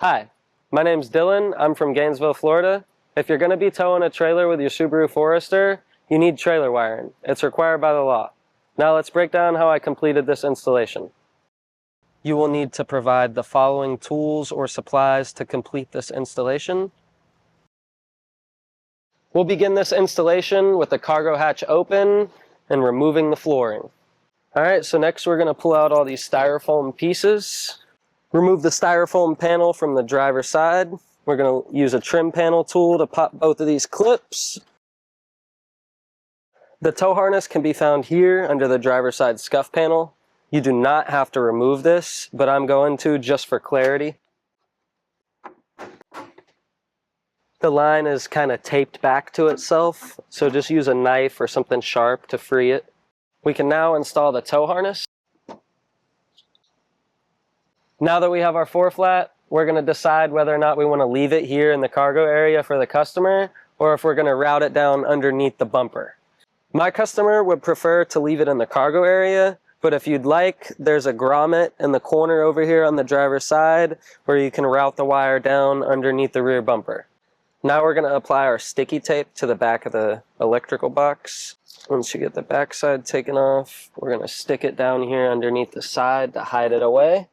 Hi, my name's Dylan. I'm from Gainesville, Florida. If you're going to be towing a trailer with your Subaru Forester, you need trailer wiring. It's required by the law. Now let's break down how I completed this installation. You will need to provide the following tools or supplies to complete this installation. We'll begin this installation with the cargo hatch open and removing the flooring. Alright, so next we're going to pull out all these styrofoam pieces. Remove the styrofoam panel from the driver's side. We're going to use a trim panel tool to pop both of these clips. The tow harness can be found here under the driver's side scuff panel. You do not have to remove this, but I'm going to just for clarity. The line is kind of taped back to itself, so just use a knife or something sharp to free it. We can now install the tow harness. Now that we have our 4-flat, we're going to decide whether or not we want to leave it here in the cargo area for the customer, or if we're going to route it down underneath the bumper. My customer would prefer to leave it in the cargo area, but if you'd like, there's a grommet in the corner over here on the driver's side where you can route the wire down underneath the rear bumper. Now we're going to apply our sticky tape to the back of the electrical box. Once you get the back side taken off, we're going to stick it down here underneath the side to hide it away.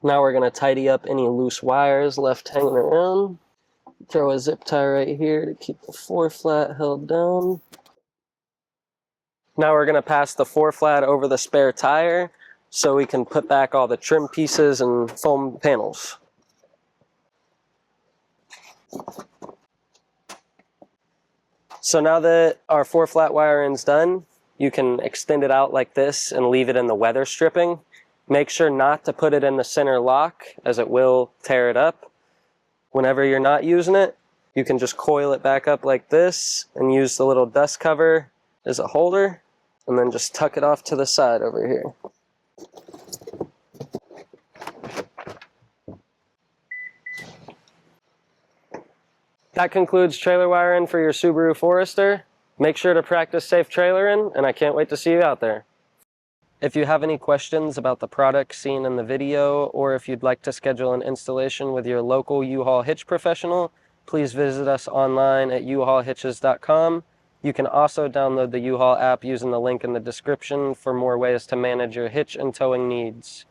Now we're going to tidy up any loose wires left hanging around. Throw a zip tie right here to keep the 4-flat held down. Now we're going to pass the 4-flat over the spare tire so we can put back all the trim pieces and foam panels. So now that our 4-flat wiring's done, you can extend it out like this and leave it in the weather stripping. Make sure not to put it in the center lock, as it will tear it up. Whenever you're not using it, you can just coil it back up like this and use the little dust cover as a holder, and then just tuck it off to the side over here. That concludes trailer wiring for your Subaru Forester. Make sure to practice safe trailering, and I can't wait to see you out there. If you have any questions about the product seen in the video, or if you'd like to schedule an installation with your local U-Haul hitch professional, please visit us online at uhaulhitches.com. You can also download the U-Haul app using the link in the description for more ways to manage your hitch and towing needs.